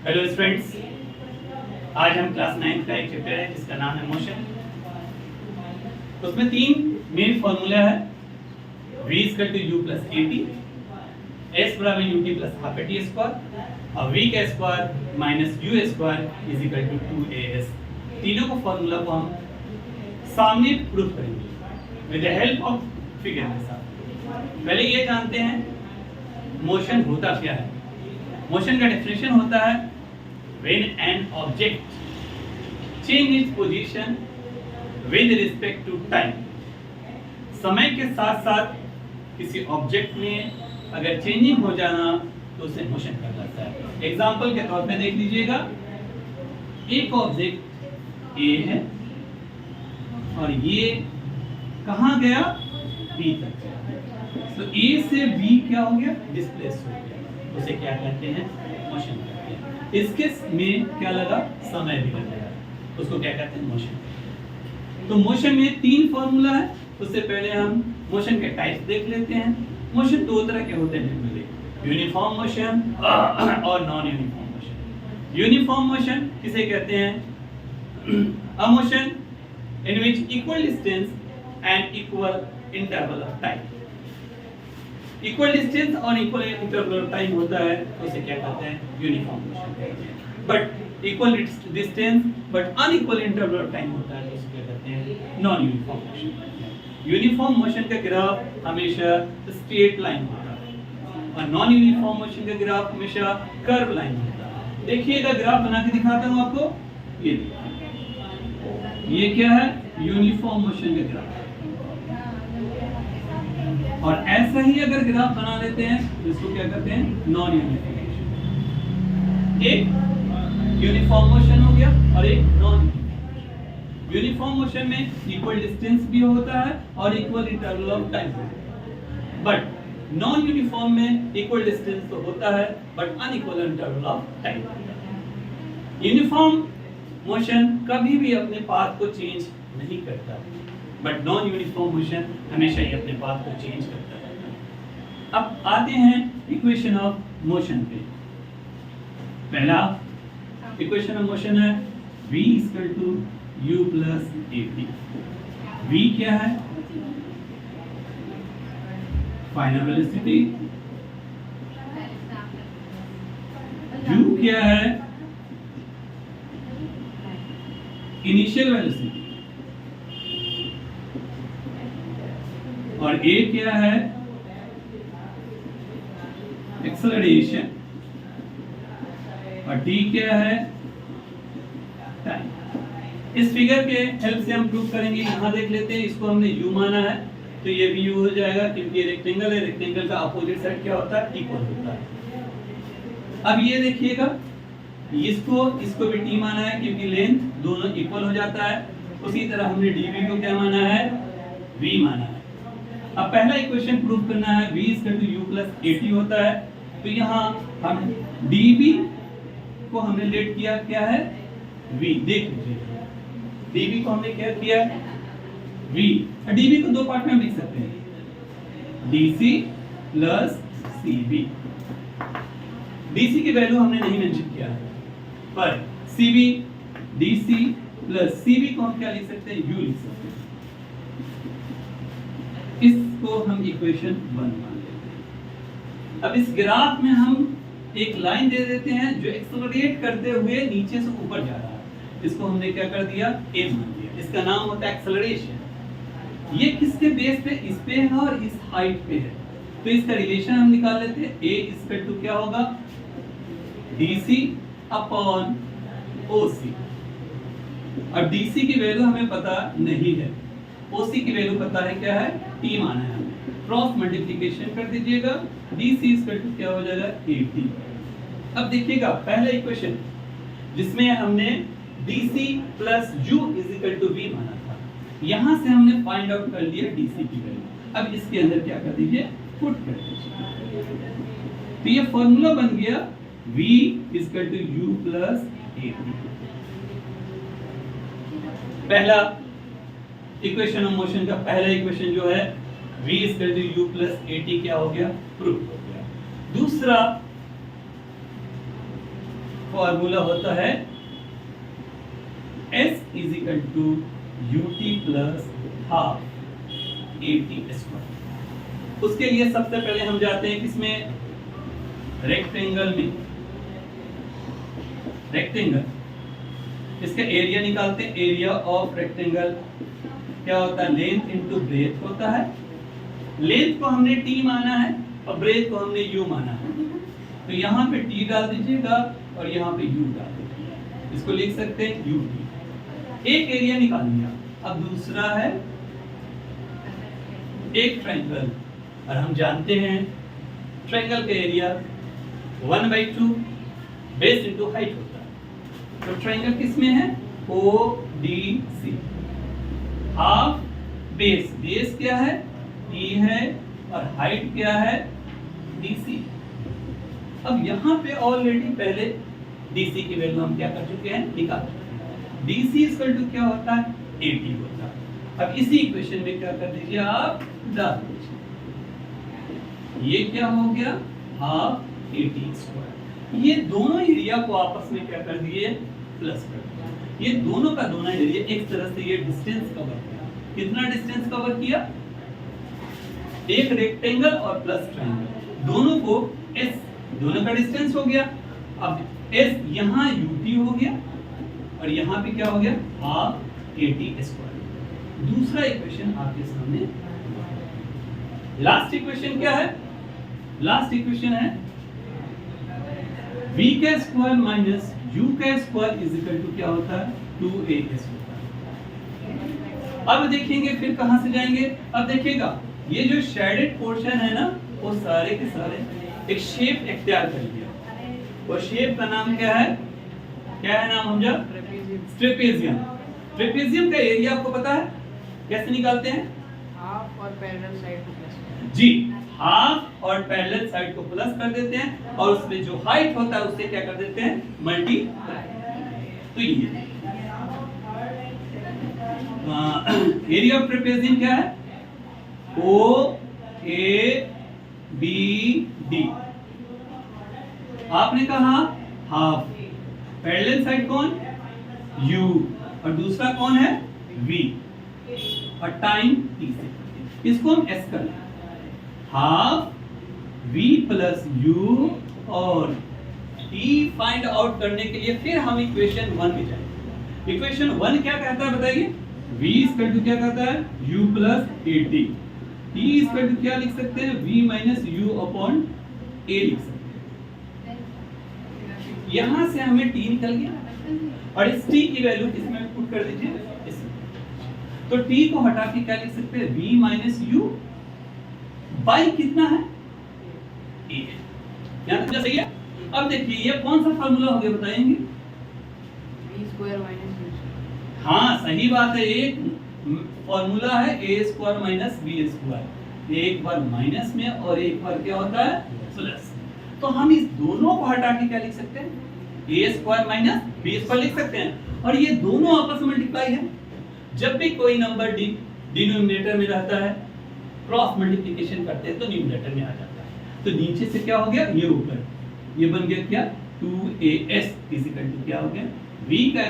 Hello students, आज हम class 9 का एक चैप्टर है जिसका नाम है मोशन। उसमें तीन मेन फॉर्मूला है। v = u + at, s = ut + half at square और v का स्क्वायर - u स्क्वायर = 2as। तीनों को फॉर्मूला को हम सामने प्रूव करेंगे with the help of figure के साथ। पहले ये जानते हैं मोशन होता क्या है। मोशन का डेफिनेशन होता है when an object change its position with respect to time। समय के साथ साथ किसी ऑब्जेक्ट में अगर चेंजिंग हो जाना तो उसे मोशन कहा जाता है। एग्जांपल के तौर पे देख लीजिएगा, एक ऑब्जेक्ट ए है और ये कहाँ गया, बी तक गया। तो ए से बी क्या हो गया, डिस्प्लेस हो गया। उसे क्या कहते हैं, मोशन कहते हैं। इसके में क्या लगा, समय भी लगा, उसको क्या कहते हैं, मोशन। तो मोशन में तीन फॉर्मूला है। उससे पहले हम मोशन के टाइप्स देख लेते हैं। मोशन दो तरह के होते हैं, यूनिफॉर्म मोशन और non uniform motion. Uniform motion किसे कहते हैं, a motion in which equal distance and equal interval of time. Equal distance और इक्वल इंटरवल ऑफ टाइम होता है तो उसे क्या कहते हैं, uniform motion. But equal distance but unequal interval of time होता है तो उसे क्या कहते हैं, non uniform motion. Uniform motion का ग्राफ हमेशा स्ट्रेट लाइन होता है और नॉन यूनिफॉर्म मोशन का ग्राफ हमेशा कर्व लाइन होता है। देखिएगा, ग्राफ बना के दिखाता हूं आपको। ये क्या है, यूनिफॉर्म मोशन का ग्राफ। और ऐसा ही अगर ग्राफ बना लेते हैं तो इसको क्या कहते हैं, नॉन यूनिफॉर्म मोशन। एक यूनिफॉर्म मोशन हो गया और एक नॉन यूनिफॉर्म मोशन में इक्वल डिस्टेंस भी होता है और इक्वल इंटरवल ऑफ टाइम होता है। बट नॉन यूनिफॉर्म में इक्वल डिस्टेंस तो होता है but unequal interval of time होता है। यूनिफॉर्म मोशन कभी भी अपने पाथ को चेंज नहीं करता, बट नॉन यूनिफॉर्म मोशन हमेशा ही अपने पाथ को चेंज करता है। अब आते हैं इक्वेशन ऑफ मोशन पे। पहला इक्वेशन ऑफ मोशन है v = u + at। v क्या है, फाइनल वेलोसिटी। u क्या है, इनिशियल वेलोसिटी। और a क्या है, एक्सेलरेशन। और t क्या है, टाइम। इस फिगर के हेल्प से हम प्रूव करेंगे। यहां देख लेते हैं, इसको हमने u माना है तो ये भी u हो जाएगा क्योंकि ये रेक्टेंगल है। रेक्टेंगल का अपोजिट साइड क्या होता है, इक्वल होता है। अब ये देखिएगा, इसको भी t माना है क्योंकि लेंथ दोनों इक्वल हो जाता है। उसी तरह हमने dv को क्या माना है, v माना है। अब पहला इक्वेशन प्रूव करना है, v = u + at होता है। तो यहाँ हम dv को हमने लेट किया क्या है, v। देख लीजिए, dv को हमने क्या किया, v। dv को दो पार्ट में हम लिख सकते हैं, dc + cv। dc की वैल्यू हमने नहीं मेंशन किया है, पर cv, dc + cv को हम क्या लिख सकते हैं, u लिख सकते हैं। इसको हम इक्वेशन 1 मान लेते हैं। अब इस ग्राफ में हम एक लाइन दे देते हैं जो एक्सेलरेट करते हुए नीचे से ऊपर जा रहा है। इसको हमने क्या कर दिया, a मान दिया। इसका नाम होता है एक्सेलरेशन। ये किसके बेस पे, इस पे है और इस हाइट पे है। तो इसका रिलेशन हम निकाल लेते हैं। a = क्या होगा, dc / oc। अब dc की वैल्यू हमें पता नहीं है, OC की वैल्यू पता है, क्या है, t माना है हमने। क्रॉस मल्टीप्लिकेशन कर दीजिएगा, dc = क्या हो जाएगा, 80। अब देखिएगा पहला इक्वेशन जिसमें हमने dc + u = v माना था, यहां से हमने फाइंड आउट कर लिया dc की वैल्यू। अब इसके अंदर क्या कर दीजिए, पुट कर दीजिए। तो ये फॉर्मूला बन गया v = u + at। पहला इक्वेशन ऑफ मोशन का पहला इक्वेशन जो है v = u + at क्या हो गया, प्रूफ हो गया। दूसरा फॉर्मूला होता है S is equal to UT plus half AT square. उसके लिए सबसे पहले हम जाते हैं किसमें, रेक्टेंगल में। रेक्टेंगल, इसका एरिया निकालते हैं। एरिया ऑफ रेक्टेंगल क्या होता है, लेंथ इनटू ब्रेथ होता है। लेंथ को हमने T माना है और ब्रेथ को हमने U माना है, तो यहाँ पे T डाल दीजिएगा और यहाँ पे U डाल दीजिएगा। इसको लिख सकते हैं UT। एक एरिया निकाल लिया। अब दूसरा है एक ट्रायंगल, और हम जानते हैं ट्रायंगल का एरिया 1/2 बेस इनटू हाइट होता है। तो ट्रायंगल किसमें है, ODC। हाफ बेस, बेस क्या है T है और हाइट क्या है DC। अब यहाँ पे ऑलरेडी पहले DC की वैल्यू हम क्या कर चुके हैं, निकाल चुके हैं। DC इक्वल टू क्या होता है, AT होता है। अब इसी इक्वेशन में क्या कर दीजिए, आप डाल दीजिए। ये क्या हो गया, हाफ AT स्क्वायर। ये दोनों एरिया को आपस में क्या कर दिए, प्लस कर दिया। ये दोनों का दोनों एरिया एक तरह से ये डिस्टेंस कवर किया। कितना डिस्टेंस कवर किया, एक रेक्टेंगल और प्लस ट्रायंगल, दोनों को S, दोनों का डिस्टेंस हो गया। अब S यहाँ UT हो गया और यहाँ पे क्या हो गया, हाफ AT स्क्वायर। दूसरा इक्वेशन आपके सामने, लास्ट इक्वेशन क्या है, लास्ट इक्वेशन है V का स्क्वायर माइनस U का स्क्वायर इज इक्वल टू क्या होता है, 2AS होता है। अब देखेंगे फिर कहां से जाएंगे। अब देखिएगा ये जो शेडेड पोर्शन है ना, वो सारे के सारे एक शेप इख्तियार कर लिया। वो शेप का नाम क्या है, क्या है नाम हमजा, ट्रेपेजियम। ट्रेपेजियम का एरिया आपको पता है, कैसे निकालते हैं, हाफ और पैरेलल साइड को प्लस जी, हाफ और पैरेलल साइड को प्लस कर देते हैं और उसमें जो हाइट होता है उससे क्या कर देते हैं, मल्टीप्लाई। तो ये एरिया ऑफ ट्रेपेजियम क्या है, OABD। आपने कहा हाफ, पैरेलल साइड कौन, U, और दूसरा कौन है, V, और टाइम T से। इसको हम S कर लें, हाफ V प्लस U, और T फाइंड आउट करने के लिए फिर हम इक्वेशन 1 में जाएंगे। इक्वेशन 1 क्या कहता है बताइए, V इक्वल टू क्या कहता है, U plus AT। T equal to क्या लिख सकते हैं, V minus U upon A लिख सकते हैं। यहां से हमें T निकल गया और इस T की वैल्यू इसमें पुट कर दीजिए इसमें। तो T को हटा के क्या लिख सकते हैं, V माइनस U बाई कितना है, A। यहां तक सही है। अब देखिए ये कौन सा फार्मूला हो गया बताएंगे, V square minus U square. हाँ सही बात है, एक फॉर्मूला है A square minus B square. एक बार माइनस में और एक बार क्या होता है, प्लस। तो हम इस दोनों को हटा के क्या लिख सकते हैं, A square minus B square लिख सकते हैं। और ये दोनों आपस में मल्टीप्लाई है। जब भी कोई नंबर डिनोमिनेटर में रहता है, क्रॉस मल्टीप्लिकेशन करते हैं तो न्यूमरेटर में आ जाता है। तो नीचे से क्या हो गया, ये ऊपर, ये बन गया क्या, 2AS इज इक्वल टू क्या हो गया, V का